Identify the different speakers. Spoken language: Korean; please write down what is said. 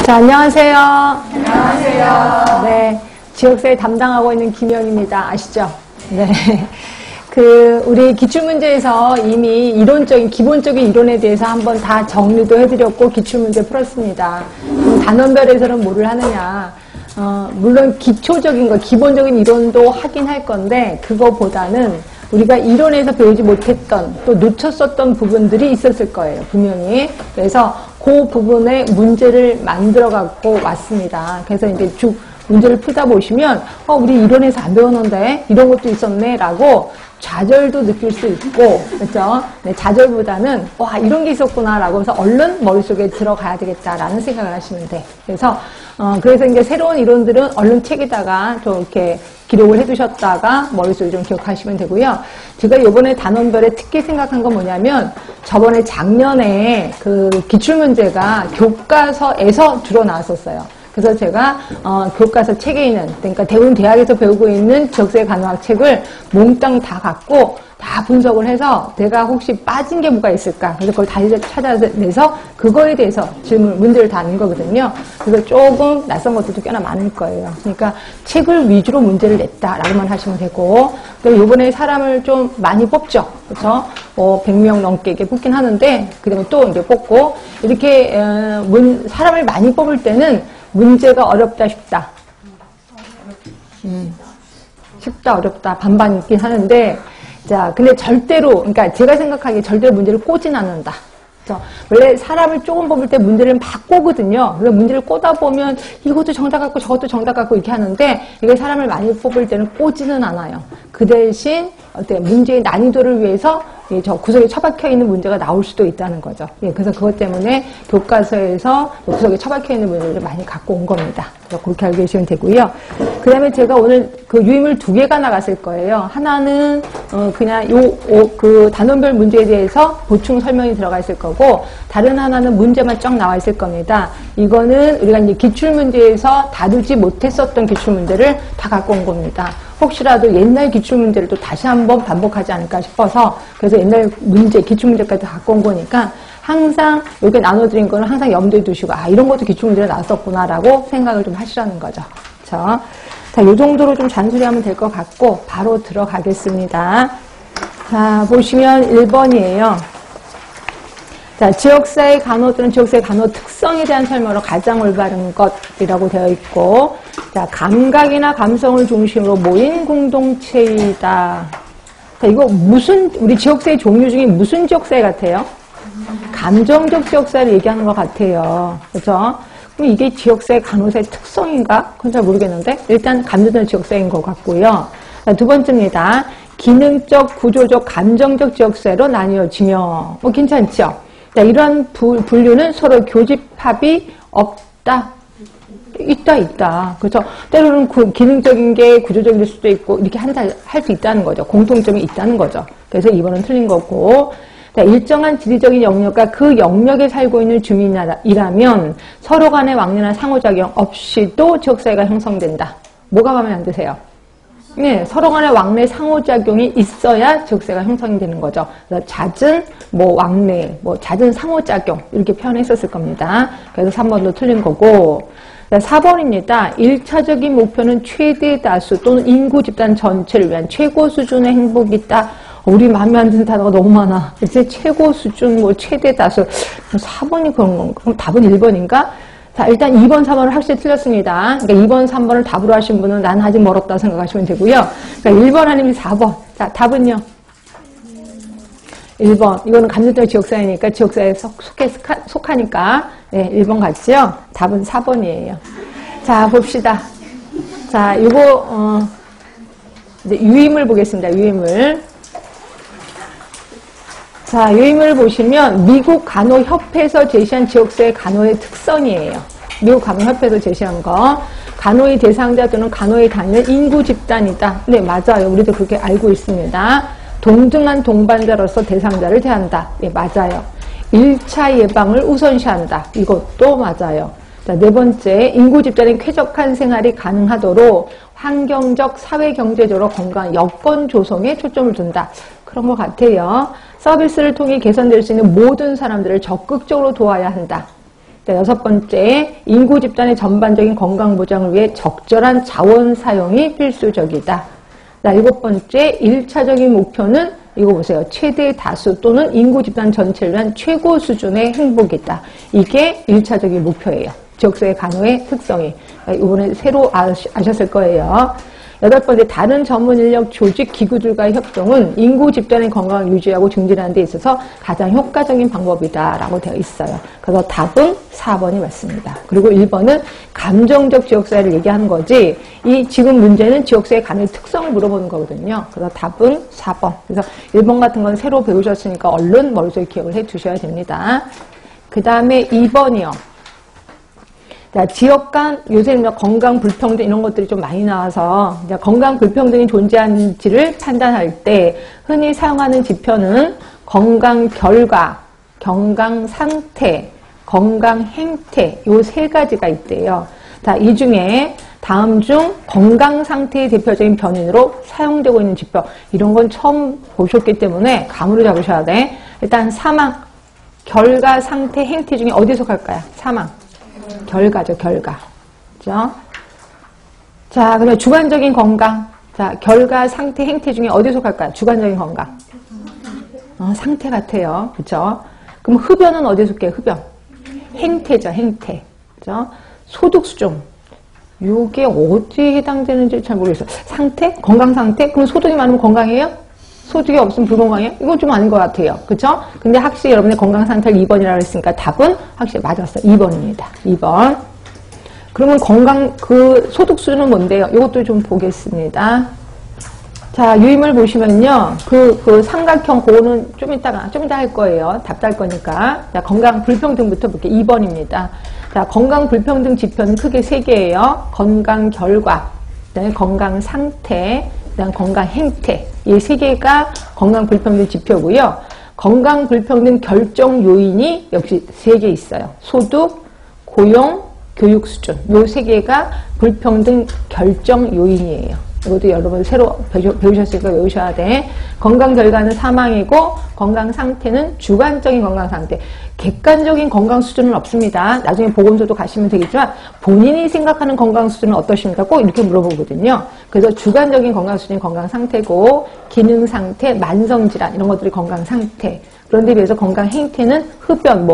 Speaker 1: 자, 안녕하세요.
Speaker 2: 안녕하세요.
Speaker 1: 네, 지역사회 담당하고 있는 김영입니다. 아시죠? 네. 우리 기출문제에서 이미 이론적인, 기본적인 이론에 대해서 한번 다 정리도 해드렸고, 기출문제 풀었습니다. 단원별에서는 뭐를 하느냐. 물론 기초적인 거, 기본적인 이론도 하긴 할 건데, 그거보다는 우리가 이론에서 배우지 못했던, 또 놓쳤었던 부분들이 있었을 거예요. 분명히. 그래서 그 부분에 문제를 만들어 갖고 왔습니다. 그래서 이제 쭉 문제를 풀다 보시면, 우리 이론에서 안 배웠는데, 이런 것도 있었네, 라고 좌절도 느낄 수 있고, 그렇죠? 네, 좌절보다는 와, 이런 게 있었구나 라고 해서 얼른 머릿속에 들어가야 되겠다라는 생각을 하시면 돼. 그래서 이제 새로운 이론들은 얼른 책에다가 좀 이렇게 기록을 해두셨다가 머릿속에 좀 기억하시면 되고요. 제가 이번에 단원별에 특히 생각한 건 뭐냐면, 저번에 작년에 그 기출문제가 교과서에서 주로 나왔었어요. 그래서 제가 교과서 책에 있는, 그러니까 대부분 대학에서 배우고 있는 지역사회 간호학 책을 몽땅 다 갖고 다 분석을 해서 내가 혹시 빠진 게 뭐가 있을까? 그래서 그걸 다시 찾아내서 그거에 대해서 문제를 다 낸 거거든요. 그래서 조금 낯선 것들도 꽤나 많을 거예요. 그러니까 책을 위주로 문제를 냈다라고만 하시면 되고, 그리고 이번에 사람을 좀 많이 뽑죠. 그렇죠? 100명 넘게 이렇게 뽑긴 하는데, 그다음에 또 이제 뽑고, 이렇게 사람을 많이 뽑을 때는 문제가 어렵다, 쉽다. 쉽다, 어렵다, 반반 있긴 하는데, 자, 근데 절대로, 그러니까 제가 생각하기에 절대로 문제를 꼬진 않는다. 그렇죠? 원래 사람을 조금 뽑을 때 문제를 막 꼬거든요. 그래서 문제를 꼬다 보면 이것도 정답 같고 저것도 정답 같고 이렇게 하는데, 이게 사람을 많이 뽑을 때는 꼬지는 않아요. 그 대신, 문제의 난이도를 위해서 저 구석에 처박혀 있는 문제가 나올 수도 있다는 거죠. 예, 그래서 그것 때문에 교과서에서 구석에 처박혀 있는 문제를 많이 갖고 온 겁니다. 그렇게 알고 계시면 되고요. 그 다음에 제가 오늘 그 유인물 2개가 나갔을 거예요. 하나는 그냥 그 단원별 문제에 대해서 보충 설명이 들어가 있을 거고, 다른 하나는 문제만 쫙 나와 있을 겁니다. 이거는 우리가 이제 기출문제에서 다루지 못했었던 기출문제를 다 갖고 온 겁니다. 혹시라도 옛날 기출문제를 또 다시 한번 반복하지 않을까 싶어서, 그래서 옛날 문제, 기출문제까지 갖고 온 거니까 항상 여기 나눠드린 거는 항상 염두에 두시고, 이런 것도 기출문제로 나왔었구나라고 생각을 좀 하시라는 거죠. 그렇죠? 자, 요 정도로 좀 잔소리하면 될 것 같고 바로 들어가겠습니다. 자, 보시면 1번이에요. 자, 지역사회 간호들은 지역사회 간호 특성에 대한 설명으로 가장 올바른 것이라고 되어 있고, 자, 감각이나 감성을 중심으로 모인 공동체이다. 자, 이거 우리 지역사회 종류 중에 무슨 지역사회 같아요? 감정적 지역사회를 얘기하는 것 같아요. 그렇죠? 그럼 이게 지역사회 간호사의 특성인가? 그건 잘 모르겠는데, 일단 감정적 지역사회인 것 같고요. 자, 두 번째입니다. 기능적, 구조적, 감정적 지역사회로 나뉘어지며, 괜찮죠? 자, 이러한 분류는 서로 교집합이 없다. 있다. 그렇죠? 때로는 기능적인 게 구조적일 수도 있고, 이렇게 할 수 있다는 거죠. 공통점이 있다는 거죠. 그래서 2번은 틀린 거고, 자, 일정한 지리적인 영역과 그 영역에 살고 있는 주민이라면 서로 간의 왕래나 상호작용 없이도 지역사회가 형성된다. 뭐가 마음에 안 드세요? 네, 서로 간의 왕래 상호작용이 있어야 지역사회가 형성이 되는 거죠. 그래서 잦은 왕래, 잦은 상호작용 이렇게 표현했었을 겁니다. 그래서 3번도 틀린 거고, 4번입니다. 1차적인 목표는 최대 다수 또는 인구 집단 전체를 위한 최고 수준의 행복이 있다. 우리 마음에 안 드는 단어가 너무 많아. 이제 최고 수준, 최대 다수. 4번이 그런 건가? 그럼 답은 1번인가? 자, 일단 2번, 3번은 확실히 틀렸습니다. 그러니까 2번, 3번을 답으로 하신 분은 난 아직 멀었다 생각하시면 되고요. 그러니까 1번 아니면 4번. 자, 답은요? 1번. 이거는 감정적 지역사회니까 지역사회에 속하니까. 네, 1번 같지요? 답은 4번이에요. 자, 봅시다. 자, 이거, 이제 유임을 보겠습니다. 유임을. 자, 유임을 보시면 미국 간호협회에서 제시한 지역사회 간호의 특성이에요. 미국 간호협회에서 제시한 거. 간호의 대상자 또는 간호에 다니는 인구 집단이다. 네, 맞아요. 우리도 그렇게 알고 있습니다. 동등한 동반자로서 대상자를 대한다. 네, 맞아요. 1차 예방을 우선시한다. 이것도 맞아요. 자, 네 번째, 인구 집단의 쾌적한 생활이 가능하도록 환경적, 사회경제적으로 건강한 여건 조성에 초점을 둔다. 그런 것 같아요. 서비스를 통해 개선될 수 있는 모든 사람들을 적극적으로 도와야 한다. 자, 6번째, 인구 집단의 전반적인 건강 보장을 위해 적절한 자원 사용이 필수적이다. 자, 7번째, 1차적인 목표는 이거 보세요. 최대 다수 또는 인구 집단 전체를 위한 최고 수준의 행복이다. 이게 1차적인 목표예요. 지역사회 간호의 특성이. 이번에 새로 아셨을 거예요. 8번째, 다른 전문 인력 조직 기구들과의 협동은 인구 집단의 건강을 유지하고 증진하는 데 있어서 가장 효과적인 방법이다라고 되어 있어요. 그래서 답은 4번이 맞습니다. 그리고 1번은 감정적 지역사회를 얘기하는 거지, 이 지금 문제는 지역사회 간의 특성을 물어보는 거거든요. 그래서 답은 4번. 그래서 1번 같은 건 새로 배우셨으니까 얼른 머릿속에 기억을 해 두셔야 됩니다. 그 다음에 2번이요. 자, 지역 간 요새 건강 불평등 이런 것들이 좀 많이 나와서 이제 건강 불평등이 존재하는지를 판단할 때 흔히 사용하는 지표는 건강 결과, 건강 상태, 건강 행태 요 3가지가 있대요. 자, 이 중에 다음 중 건강 상태의 대표적인 변인으로 사용되고 있는 지표, 이런 건 처음 보셨기 때문에 감으로 잡으셔야 돼. 일단 사망, 결과, 상태, 행태 중에 어디에 속할까요? 사망. 결과죠, 결과. 그죠? 자, 그러면 주관적인 건강. 자, 결과, 상태, 행태 중에 어디에 속할까요? 주관적인 건강. 상태 같아요. 그죠? 그럼 흡연은 어디에 속해요? 흡연. 행태죠, 행태. 그죠? 소득 수준. 요게 어디에 해당되는지 잘 모르겠어요. 상태? 건강 상태? 그럼 소득이 많으면 건강해요? 소득이 없으면 불건강해요? 이건 좀 아닌 것 같아요. 그쵸? 근데 확실히 여러분의 건강 상태를 2번이라고 했으니까 답은 확실히 맞았어요. 2번입니다. 2번. 그러면 건강, 소득 수준은 뭔데요? 이것도 좀 보겠습니다. 자, 유임을 보시면요. 삼각형, 그거는 좀 이따 할 거예요. 답도 할 거니까. 자, 건강 불평등부터 볼게요. 2번입니다. 자, 건강 불평등 지표는 크게 3개예요. 건강 결과, 그다음에 건강 상태, 그다음 건강 행태. 이 3개가 건강 불평등 지표고요. 건강 불평등 결정 요인이 역시 3개 있어요. 소득, 고용, 교육 수준. 요 3개가 불평등 결정 요인이에요. 이것도 여러분 새로 배우셨으니까 외우셔야 돼. 건강 결과는 사망이고, 건강 상태는 주관적인 건강 상태. 객관적인 건강 수준은 없습니다. 나중에 보건소도 가시면 되겠지만 본인이 생각하는 건강 수준은 어떠십니까? 꼭 이렇게 물어보거든요. 그래서 주관적인 건강 수준이 건강 상태고, 기능 상태, 만성 질환 이런 것들이 건강 상태. 그런데 비해서 건강 행태는 흡연,